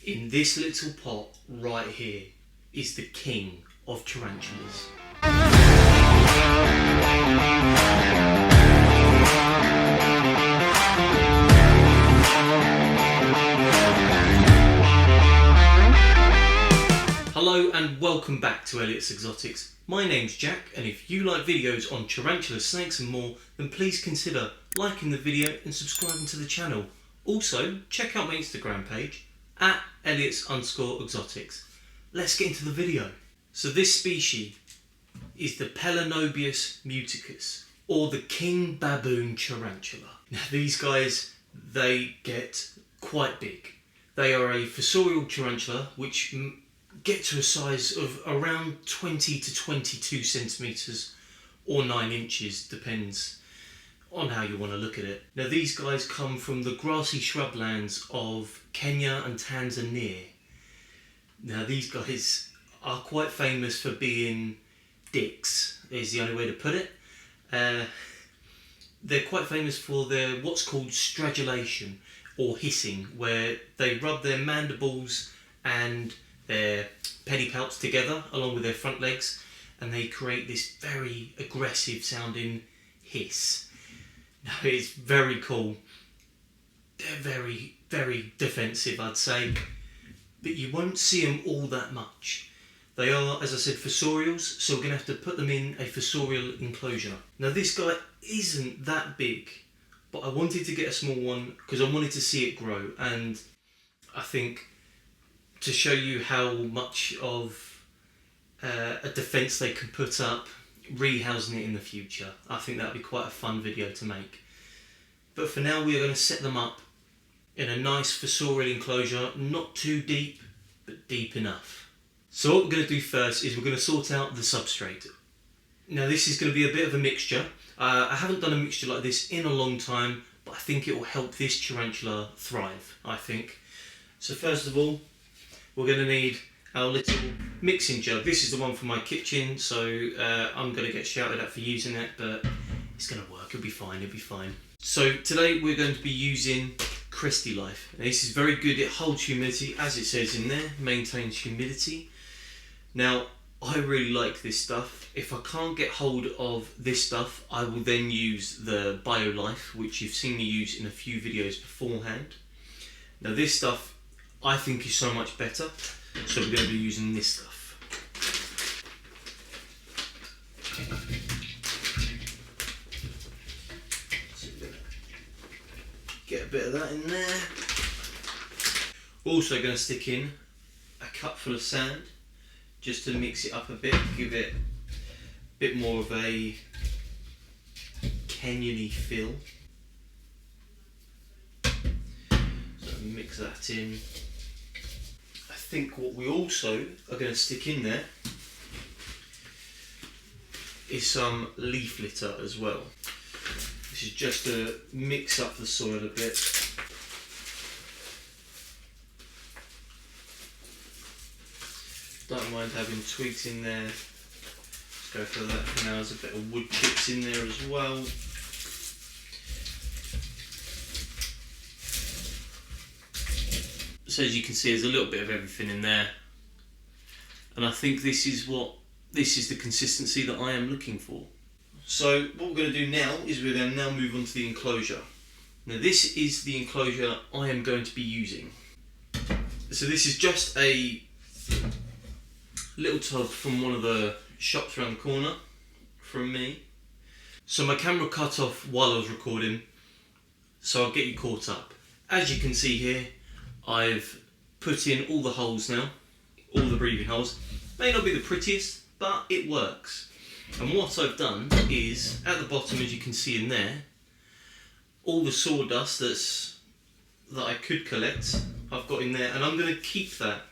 In this little pot right here is the king of tarantulas. Hello and welcome back to Elliot's Exotics. My name's Jack, and if you like videos on tarantulas, snakes and more, then please consider liking the video and subscribing to the channel. Also, check out my Instagram page at Elliot's_Exotics. Let's get into the video. So this species is the Pelanobius muticus, or the king baboon tarantula. Now these guys, they get quite big. They are a fossorial tarantula which get to a size of around 20 to 22 centimetres or 9 inches, depends on how you want to look at it. Now these guys come from the grassy shrublands of Kenya and Tanzania. Now these guys are quite famous for being dicks, is the only way to put it. They're quite famous for their what's called stridulation or hissing, where they rub their mandibles and their pedipalps together along with their front legs, and they create this very aggressive sounding hiss. Now it's very cool. They're very, very defensive, I'd say, but you won't see them all that much. They are, as I said, fossorials, so we're going to have to put them in a fossorial enclosure. Now this guy isn't that big, but I wanted to get a small one because I wanted to see it grow, and I think to show you how much of a defence they can put up rehousing it in the future. I think that would be quite a fun video to make. But for now we are going to set them up in a nice fossorial enclosure, not too deep, but deep enough. So what we're going to do first is we're going to sort out the substrate. Now this is going to be a bit of a mixture. I haven't done a mixture like this in a long time, but I think it will help this tarantula thrive, I think. So first of all, we're going to need our little mixing jug. This is the one for my kitchen, so I'm going to get shouted at for using it, but it's going to work, it'll be fine, it'll be fine. So today we're going to be using Cresti Life. Now, this is very good, it holds humidity, as it says in there, maintains humidity. Now, I really like this stuff. If I can't get hold of this stuff, I will then use the BioLife, which you've seen me use in a few videos beforehand. Now this stuff I think is so much better, so we're going to be using this stuff. So we're going to get a bit of that in there. Also going to stick in a cup full of sand, just to mix it up a bit, give it a bit more of a canyon-y feel. So mix that in. I think what we also are going to stick in there is some leaf litter as well. This is just to mix up the soil a bit. Don't mind having twigs in there. Let's go for that for now. There's a bit of wood chips in there as well. So as you can see, there's a little bit of everything in there, and I think this is the consistency that I am looking for. So what we're going to do now is we're going to now move on to the enclosure. Now this is the enclosure I am going to be using. So this is just a little tub from one of the shops around the corner from me. So my camera cut off while I was recording, so I'll get you caught up. As you can see here, I've put in all the holes now, all the breathing holes. May not be the prettiest, but it works. And what I've done is, at the bottom, as you can see in there, all the sawdust that I could collect, I've got in there, and I'm going to keep that.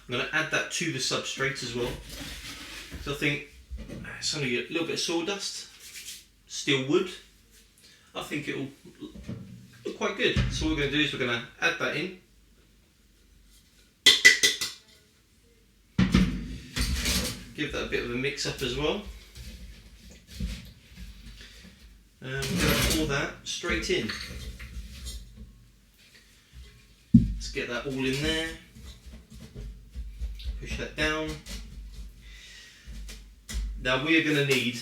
I'm going to add that to the substrate as well. So I think it's only a little bit of sawdust, still wood. I think it'll look quite good. So what we're going to do is we're going to add that in. Give that a bit of a mix up as well. We're going to pour that straight in. Let's get that all in there. Push that down. Now we are going to need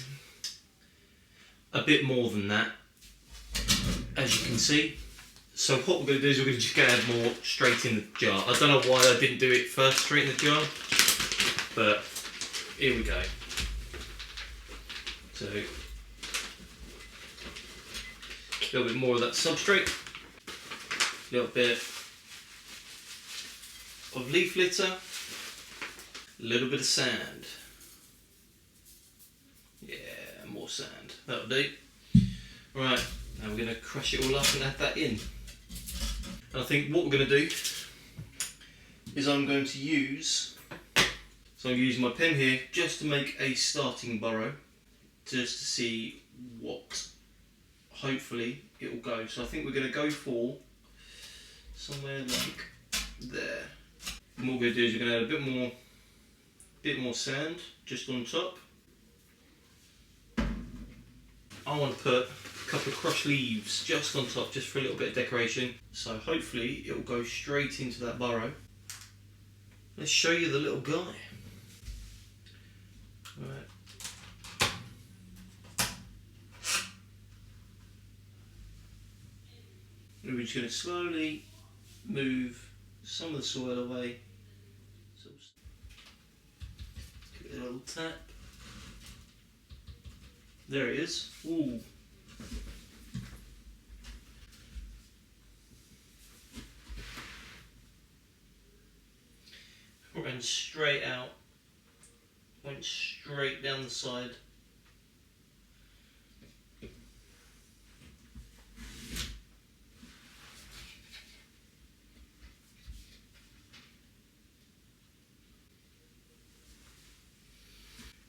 a bit more than that, as you can see. So what we're going to do is we're going to just add more straight in the jar. I don't know why I didn't do it first straight in the jar, but here we go. So a little bit more of that substrate, a little bit of leaf litter, a little bit of sand. Yeah, more sand, that'll do. Right, now we're going to crush it all up and add that in. And I think what we're going to do is I'm going to use my pen here just to make a starting burrow, just to see what hopefully it will go. So I think we're going to go for somewhere like there. And what we're going to do is we're going to add a bit more sand just on top. I want to put a couple of crushed leaves just on top, just for a little bit of decoration. So hopefully it will go straight into that burrow. Let's show you the little guy. Right. We're just going to slowly move some of the soil away. So give it a little tap. There it is. Ooh. Ran straight out. Went straight down the side.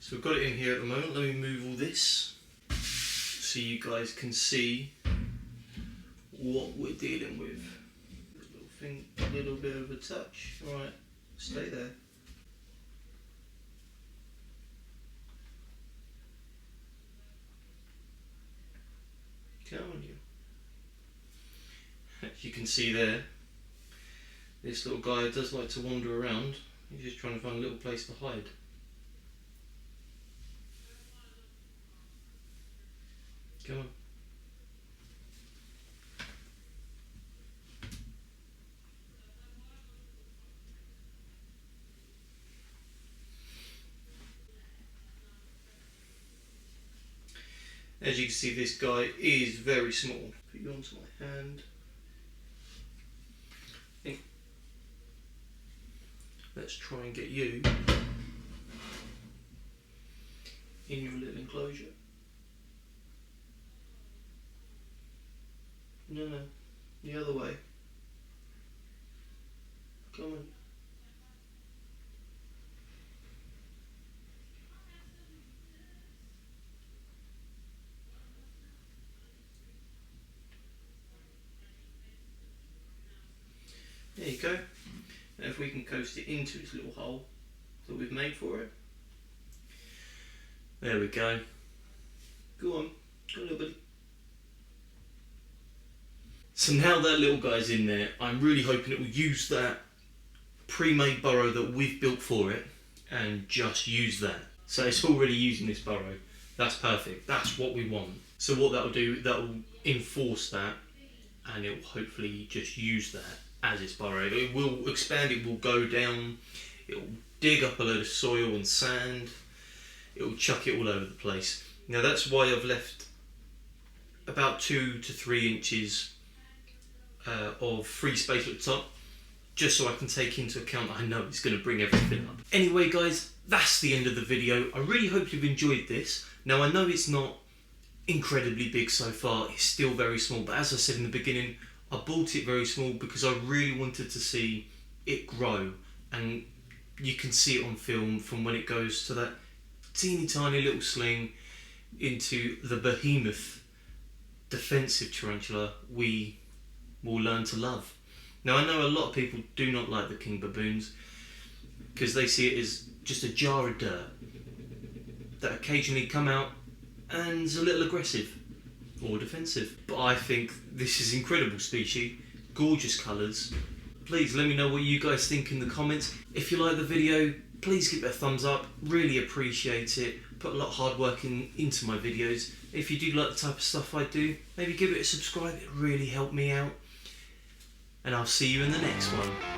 So we've got it in here at the moment. Let me move all this so you guys can see what we're dealing with. A little bit of a touch. Alright, stay there. Come on, you. As you can see there, this little guy does like to wander around. He's just trying to find a little place to hide. Come on. As you can see, this guy is very small. Put you onto my hand. Let's try and get you in your little enclosure. No, the other way. Come on. There you go. Now if we can coast it into its little hole that we've made for it. There we go. Go on, little buddy. So now that little guy's in there, I'm really hoping it will use that pre-made burrow that we've built for it and just use that. So it's already using this burrow. That's perfect. That's what we want. So what that will do, that will enforce that, and it will hopefully just use that as its burrow. It will expand, it will go down, it will dig up a load of soil and sand, it will chuck it all over the place. Now that's why I've left about 2 to 3 inches of free space at the top, just so I can take into account I know it's going to bring everything up. Anyway guys, that's the end of the video. I really hope you've enjoyed this. Now I know it's not incredibly big so far, it's still very small, but as I said in the beginning, I bought it very small because I really wanted to see it grow, and you can see it on film from when it goes to that teeny tiny little sling into the behemoth defensive tarantula we will learn to love. Now I know a lot of people do not like the king baboons because they see it as just a jar of dirt that occasionally come out and is a little aggressive or defensive. But I think this is incredible species, gorgeous colours. Please let me know what you guys think in the comments. If you like the video, please give it a thumbs up, really appreciate it. Put a lot of hard work into my videos. If you do like the type of stuff I do, maybe give it a subscribe, it really helped me out. And I'll see you in the next one.